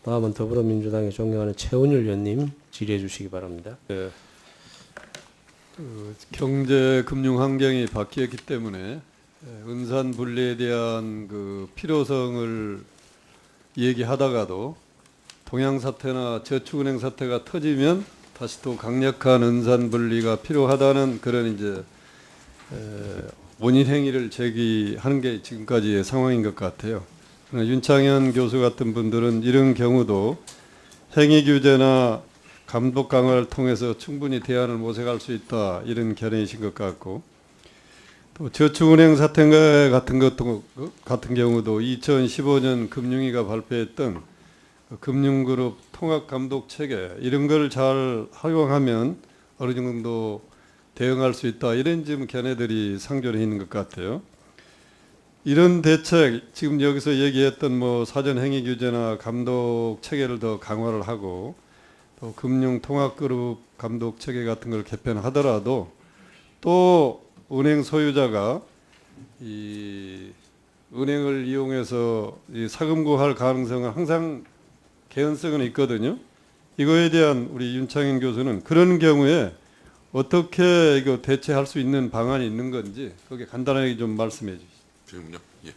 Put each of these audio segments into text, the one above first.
다음은 더불어민주당의 존경하는 최원율 의원님 질의해 주시기 바랍니다. 네, 경제 금융 환경이 바뀌었기 때문에 은산 분리에 대한 그 필요성을 얘기하다가도 동양 사태나 저축은행 사태가 터지면 다시 또 강력한 은산 분리가 필요하다는 그런 이제 원인 행위를 제기하는 게 지금까지의 상황인 것 같아요. 그러나 윤창현 교수 같은 분들은 이런 경우도 행위 규제나 감독 강화를 통해서 충분히 대안을 모색할 수 있다 이런 견해이신 것 같고, 또 저축은행 사태 같은 경우도 2015년 금융위가 발표했던 금융그룹 통합감독 체계 이런 걸 잘 활용하면 어느 정도 대응할 수 있다 이런 지금 견해들이 상존해 있는 것 같아요. 이런 대책 지금 여기서 얘기했던 뭐 사전 행위 규제나 감독 체계를 더 강화를 하고 또 금융 통합그룹 감독 체계 같은 걸 개편하더라도 또 은행 소유자가 이 은행을 이용해서 이 사금고할 가능성은 항상 개연성은 있거든요. 이거에 대한 우리 윤창현 교수는 그런 경우에 어떻게 이거 대체할 수 있는 방안이 있는 건지 거기에 간단하게 좀 말씀해 주시죠. 지금요? 예.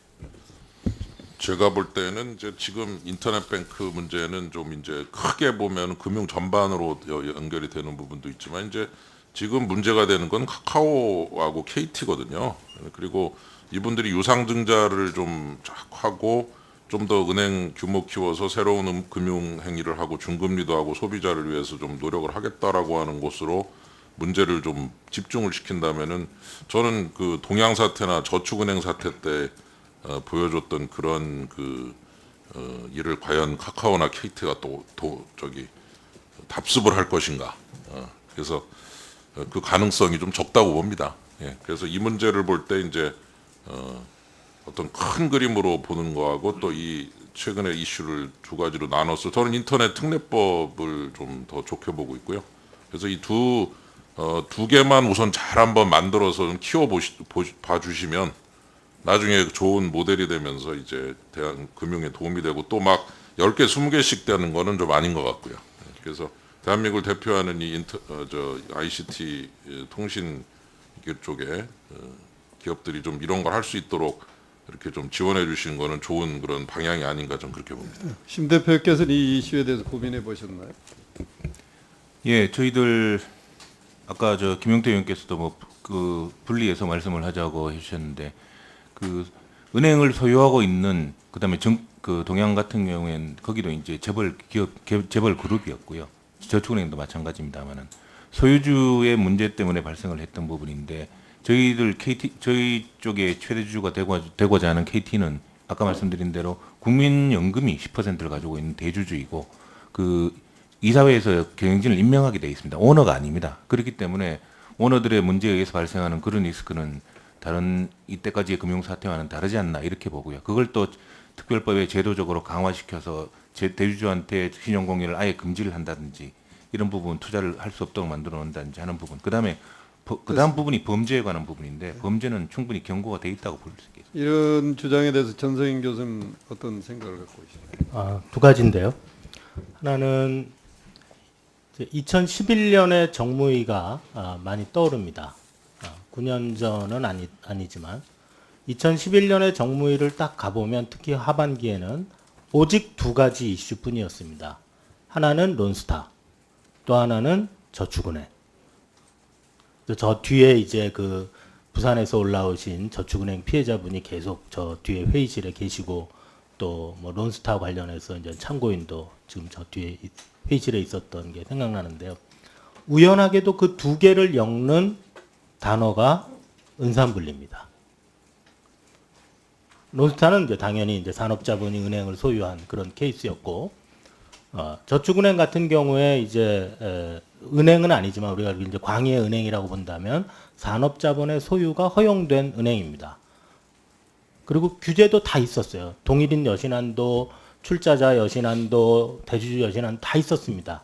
제가 볼 때는 이제 지금 인터넷 뱅크 문제는 좀 이제 크게 보면 금융 전반으로 연결이 되는 부분도 있지만 이제 지금 문제가 되는 건 카카오하고 KT거든요. 그리고 이분들이 유상증자를 좀 하고 좀 더 은행 규모 키워서 새로운 금융 행위를 하고 중금리도 하고 소비자를 위해서 좀 노력을 하겠다라고 하는 곳으로 문제를 좀 집중을 시킨다면은 저는 그 동양 사태나 저축은행 사태 때 보여줬던 그런 일을 과연 카카오나 KT가 또 답습을 할 것인가. 그래서 그 가능성이 좀 적다고 봅니다. 예, 그래서 이 문제를 볼 때 이제 어떤 큰 그림으로 보는 거하고 또 이 최근에 이슈를 두 가지로 나눠서 저는 인터넷 특례법을 좀 더 좋게 보고 있고요. 그래서 이 두 개만 우선 잘 한번 만들어서 좀 봐주시면 나중에 좋은 모델이 되면서 이제 대한 금융에 도움이 되고 또 막 10개, 20개씩 되는 거는 좀 아닌 것 같고요. 그래서 대한민국을 대표하는 이 ICT 통신 쪽에 기업들이 좀 이런 걸 할 수 있도록 이렇게 좀 지원해 주시는 거는 좋은 그런 방향이 아닌가 좀 그렇게 봅니다. 심 대표께서는 이 이슈에 대해서 고민해 보셨나요? 예, 저희들 아까 김용태 의원께서도 뭐 그 분리해서 말씀을 하자고 해주셨는데 그 은행을 소유하고 있는 그다음에 그 동양 같은 경우에는 거기도 이제 재벌 그룹이었고요. 저축은행도 마찬가지입니다만은 소유주의 문제 때문에 발생을 했던 부분인데 저희 쪽에 최대 주주가 되고자 하는 KT는 아까 말씀드린 대로 국민연금이 10%를 가지고 있는 대주주이고 그 이사회에서 경영진을 임명하게 돼 있습니다. 오너가 아닙니다. 그렇기 때문에 오너들의 문제에 의해서 발생하는 그런 리스크는 다른 이때까지의 금융 사태와는 다르지 않나 이렇게 보고요. 그걸 또 특별법에 제도적으로 강화시켜서 대주주한테 신용공여를 아예 금지를 한다든지 이런 부분 투자를 할 수 없도록 만들어 놓는다든지 하는 부분. 그다음에 그다음 부분이 범죄에 관한 부분인데 범죄는 충분히 경고가 돼 있다고 볼 수 있겠습니다. 이런 주장에 대해서 전성인 교수는 어떤 생각을 갖고 계십니까? 두 가지인데요. 하나는 2011년에 정무위가 많이 떠오릅니다. 9년 전은 아니지만 2011년에 정무위를 딱 가보면 특히 하반기에는 오직 두 가지 이슈뿐이었습니다. 하나는 론스타, 또 하나는 저축은행. 저 뒤에 이제 그 부산에서 올라오신 저축은행 피해자분이 계속 저 뒤에 회의실에 계시고 또 뭐 론스타 관련해서 이제 참고인도 지금 저 뒤에 회의실에 있었던 게 생각나는데요. 우연하게도 그 두 개를 엮는 단어가 은산분리입니다. 론스타는 이제 당연히 이제 산업자본이 은행을 소유한 그런 케이스였고, 저축은행 같은 경우에 이제 은행은 아니지만 우리가 이제 광의의 은행이라고 본다면 산업자본의 소유가 허용된 은행입니다. 그리고 규제도 다 있었어요. 동일인 여신한도, 출자자 여신한도, 대주주 여신한도 다 있었습니다.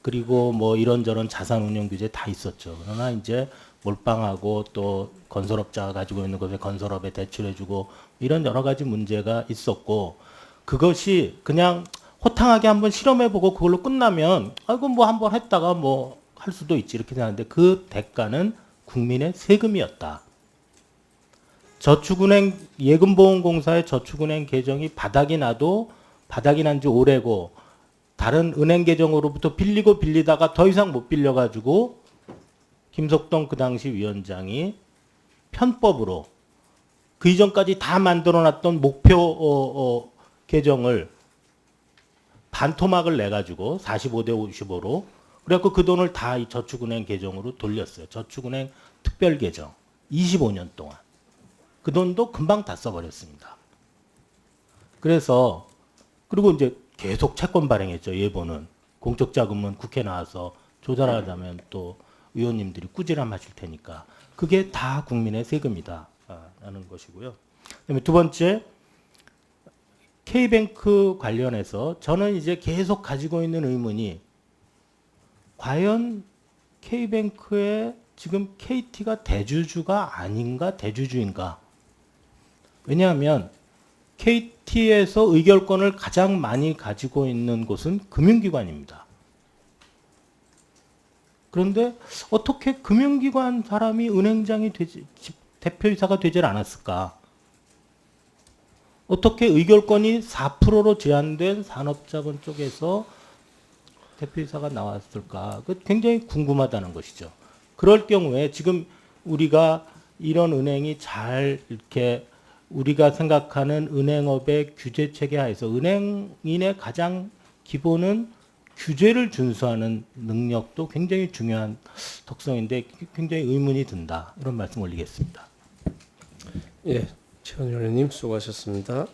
그리고 뭐 이런저런 자산 운용 규제 다 있었죠. 그러나 이제 몰빵하고 또 건설업자가 가지고 있는 것에 건설업에 대출해주고 이런 여러 가지 문제가 있었고, 그것이 그냥 호탕하게 한번 실험해보고 그걸로 끝나면 아이고 뭐 한번 했다가 뭐 할 수도 있지 이렇게 생각하는데 그 대가는 국민의 세금이었다. 저축은행 예금보험공사의 저축은행 계정이 바닥이 나도 바닥이 난 지 오래고 다른 은행 계정으로부터 빌리다가 더 이상 못 빌려가지고 김석동 그 당시 위원장이 편법으로 그 이전까지 다 만들어놨던 목표 계정을 반토막을 내가지고 45대 55로 그래갖고 그 돈을 다 이 저축은행 계정으로 돌렸어요. 저축은행 특별계정 25년 동안 그 돈도 금방 다 써버렸습니다. 그래서 그리고 이제 계속 채권 발행했죠. 예보는 공적 자금은 국회 나와서 조달하자면 또 의원님들이 꾸지람하실 테니까 그게 다 국민의 세금이다 라는 것이고요. 그다음에 두 번째 K뱅크 관련해서 저는 이제 계속 가지고 있는 의문이 과연 K뱅크에 지금 KT가 대주주가 아닌가 대주주인가? 왜냐하면 KT에서 의결권을 가장 많이 가지고 있는 곳은 금융기관입니다. 그런데 어떻게 금융기관 사람이 은행장이 되지, 대표이사가 되질 않았을까? 어떻게 의결권이 4%로 제한된 산업자본 쪽에서 대표이사가 나왔을까? 그 굉장히 궁금하다는 것이죠. 그럴 경우에 지금 우리가 이런 은행이 잘 이렇게 우리가 생각하는 은행업의 규제 체계 하에서 은행인의 가장 기본은 규제를 준수하는 능력도 굉장히 중요한 특성인데 굉장히 의문이 든다. 이런 말씀 올리겠습니다. 예, 최원일 의원님 수고하셨습니다.